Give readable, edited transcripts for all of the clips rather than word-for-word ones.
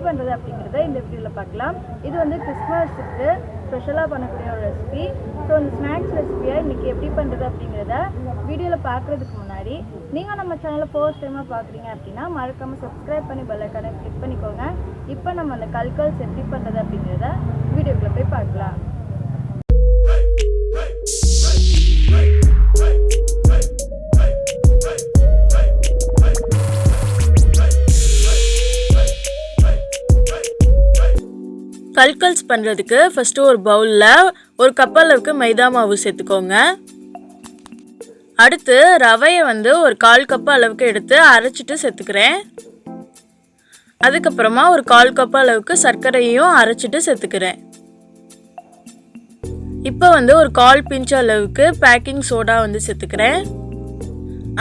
பண்ணுறது அப்படிங்கிறத இந்த வீடியோவில் பார்க்கலாம். இது வந்து கிறிஸ்மஸுக்கு ஸ்பெஷலாக பண்ணக்கூடிய ஒரு ரெசிபி. ஸோ இந்த ஸ்நாக்ஸ் ரெசிபியை இன்றைக்கி எப்படி பண்ணுறது அப்படிங்கிறத வீடியோவில் பார்க்குறதுக்கு முன்னாடி நீங்கள் நம்ம சேனலை ஃபர்ஸ்ட் டைமாக பார்க்குறீங்க அப்படின்னா மறக்காமல் சப்ஸ்கிரைப் பண்ணி பெல் ஐகானை கிளிக் பண்ணிக்கோங்க. இப்போ நம்ம அந்த கல்கல்ஸ் எப்படி பண்ணுறது அப்படிங்கிறத வீடியோக்குள்ளே போய் பார்க்கலாம். கல்கல்ஸ் பண்ணுறதுக்கு ஃபஸ்ட்டு ஒரு பவுலில் ஒரு கப் அளவுக்கு மைதா மாவு சேர்த்துக்கோங்க. அடுத்து ரவையை வந்து ஒரு 1/4 கப் அளவுக்கு எடுத்து அரைச்சிட்டு சேர்த்துக்கிறேன். அதுக்கப்புறமா ஒரு 1/4 கப் அளவுக்கு சர்க்கரையும் அரைச்சிட்டு சேர்த்துக்கிறேன். இப்போ வந்து ஒரு 1/4 பிஞ்ச் அளவுக்கு பேக்கிங் சோடா வந்து சேர்த்துக்கிறேன்.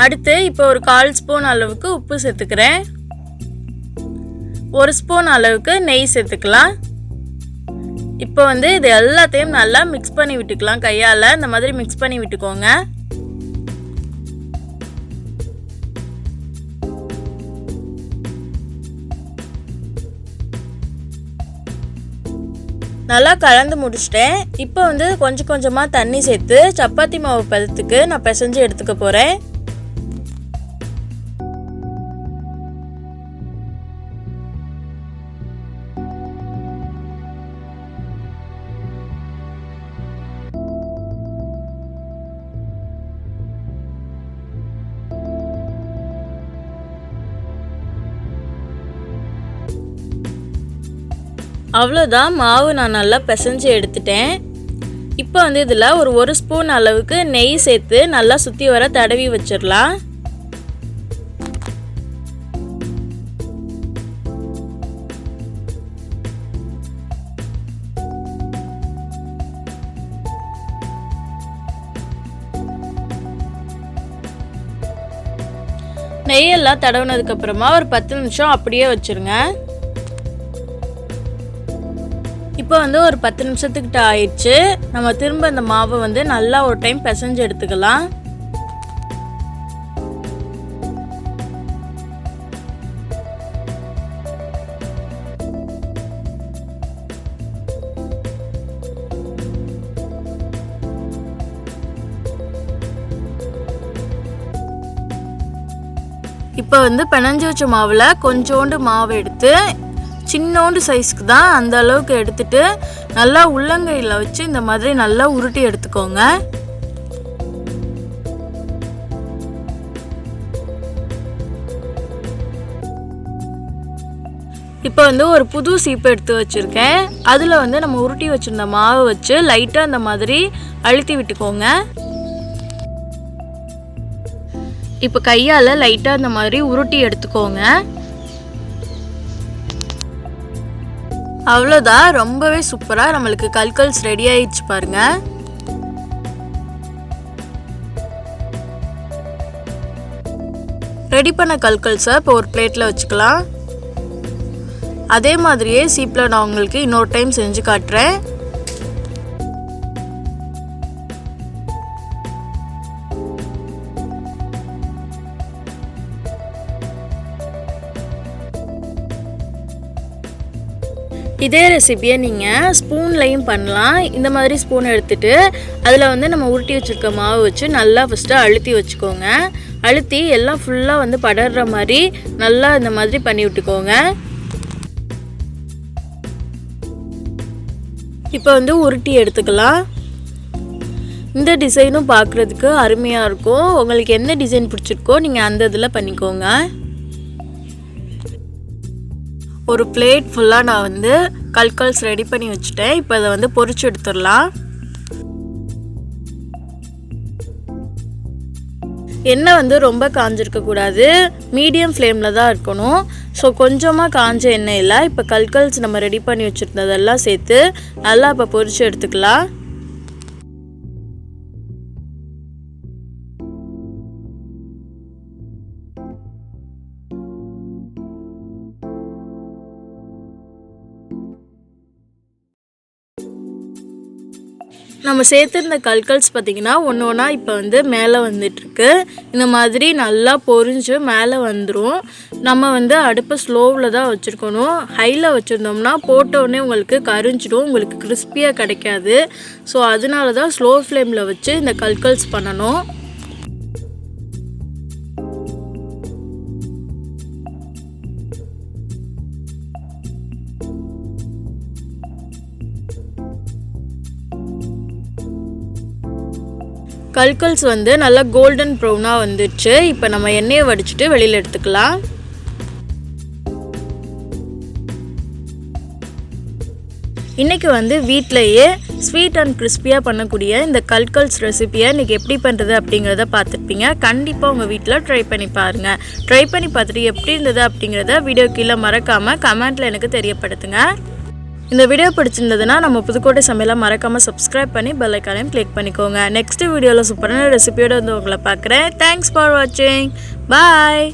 அடுத்து இப்போ ஒரு 1/4 ஸ்பூன் அளவுக்கு உப்பு சேர்த்துக்கிறேன். 1 ஸ்பூன் அளவுக்கு நெய் சேர்த்துக்கலாம். இப்போ வந்து இது எல்லாத்தையும் நல்லா மிக்ஸ் பண்ணி விட்டுக்கலாம். கையால் இந்த மாதிரி மிக்ஸ் பண்ணி விட்டுக்கோங்க. நல்லா கலந்து முடிச்சிட்டேன். இப்போ வந்து கொஞ்சம் கொஞ்சமாக தண்ணி சேர்த்து சப்பாத்தி மாவு பதத்துக்கு நான் பிசைஞ்சு எடுத்துக்க போகிறேன். அவ்வளோதான், மாவு நான் நல்லா பிசைஞ்சு எடுத்துட்டேன். இப்போ வந்து இதில் ஒரு ஸ்பூன் அளவுக்கு நெய் சேர்த்து நல்லா சுற்றி வர தடவி வச்சிடலாம். நெய்யெல்லாம் தடவினதுக்கப்புறமா ஒரு 10 நிமிஷம் அப்படியே வச்சுருங்க. இப்போ வந்து ஒரு 10 நிமிஷத்துக்கிட்ட ஆயிடுச்சு. நம்ம திரும்ப இந்த மாவை வந்து நல்லா ஒரு டைம் பிசைஞ்சு எடுத்துக்கலாம். இப்போ வந்து பிணைஞ்சு வச்ச மாவில் கொஞ்சோண்டு மாவு எடுத்து சின்னோண்டு சைஸ்க்கு தான் அந்த அளவுக்கு எடுத்துட்டு நல்லா உள்ளங்கையில் வச்சு இந்த மாதிரி நல்லா உருட்டி எடுத்துக்கோங்க. இப்போ வந்து ஒரு புது சீப்பு எடுத்து வச்சுருக்கேன். அதில் வந்து நம்ம உருட்டி வச்சுருந்த மாவை வச்சு லைட்டாக அந்த மாதிரி அழுத்தி விட்டுக்கோங்க. இப்போ கையால் லைட்டாக அந்த மாதிரி உருட்டி எடுத்துக்கோங்க. அவ்வளோதான், ரொம்பவே சூப்பராக நம்மளுக்கு கல்கல்ஸ் ரெடி ஆயிடுச்சு பாருங்க. ரெடி பண்ண கல்கல்ஸை இப்போ ஒரு பிளேட்டில் வச்சுக்கலாம். அதே மாதிரியே சீப்பில் நான் உங்களுக்கு இன்னொரு டைம் செஞ்சு காட்டுறேன். இதே ரெசிபியை நீங்கள் ஸ்பூன்லையும் பண்ணலாம். இந்த மாதிரி ஸ்பூன் எடுத்துகிட்டு அதில் வந்து நம்ம உருட்டி வச்சுருக்க மாவு வச்சு நல்லா ஃபஸ்ட்டு அழுத்தி வச்சுக்கோங்க. அழுத்தி எல்லாம் ஃபுல்லாக வந்து படர்ற மாதிரி நல்லா இந்த மாதிரி பண்ணி விட்டுக்கோங்க. இப்போ வந்து உருட்டி எடுத்துக்கலாம். இந்த டிசைனும் பார்க்குறதுக்கு அருமையாக இருக்கும். உங்களுக்கு எந்த டிசைன் பிடிச்சிருக்கோ நீங்கள் அந்த இதில் பண்ணிக்கோங்க. ஒரு பிளேட் ஃபுல்லாக நான் வந்து கல்கல்ஸ் ரெடி பண்ணி வச்சுட்டேன். இப்போ இதை வந்து பொரிச்சு எடுத்துடலாம். எண்ணெய் வந்து ரொம்ப காஞ்சிருக்கக்கூடாது, மீடியம் ஃப்ளேமில் தான் இருக்கணும். ஸோ கொஞ்சமாக காஞ்ச எண்ணெயில் இப்போ கல்கல்ஸ் நம்ம ரெடி பண்ணி வச்சுருந்ததெல்லாம் சேர்த்து நல்லா இப்போ பொரிச்சு எடுத்துக்கலாம். நம்ம சேர்த்துருந்த கல்கல்ஸ் பார்த்திங்கன்னா ஒன்று ஒன்றா இப்போ வந்து மேலே வந்துட்டுருக்கு. இந்த மாதிரி நல்லா பொரிஞ்சு மேலே வந்துடும். நம்ம வந்து அடுப்பை ஸ்லோவில் தான் வச்சுருக்கணும். ஹையில் வச்சுருந்தோம்னா போட்டோடனே உங்களுக்கு கரிஞ்சிடும், உங்களுக்கு கிறிஸ்பியாக கிடைக்காது. ஸோ அதனால தான் ஸ்லோ ஃப்ளேமில் வச்சு இந்த கல்கல்ஸ் பண்ணணும். கல்கல்ஸ் வந்து நல்லா கோல்டன் ப்ரௌனாக வந்துடுச்சு. இப்போ நம்ம எண்ணெயை வடிச்சிட்டு வெளியில் எடுத்துக்கலாம். இன்றைக்கி வந்து வீட்டிலையே ஸ்வீட் அண்ட் கிறிஸ்பியாக பண்ணக்கூடிய இந்த கல்கல்ஸ் ரெசிபியை இன்றைக்கி எப்படி பண்ணுறது அப்படிங்கிறத பார்த்துருப்பீங்க. கண்டிப்பாக உங்கள் வீட்டில் ட்ரை பண்ணி பாருங்கள். ட்ரை பண்ணி பார்த்துட்டு எப்படி இருந்தது அப்படிங்கிறத வீடியோ கீழே மறக்காமல் கமெண்ட்டில் எனக்கு தெரியப்படுத்துங்க. இந்த வீடியோ பிடிச்சிருந்ததுன்னா நம்ம புதுக்கோட்டை சமையலை மறக்காமல் சப்ஸ்கிரைப் பண்ணி பெல் ஐக்கானையும் கிளிக் பண்ணிக்கோங்க. நெக்ஸ்ட் வீடியோவில் சூப்பரான ரெசிபியோடு வந்து உங்களை பார்க்குறேன். தேங்க்ஸ் ஃபார் வாட்சிங். பாய்.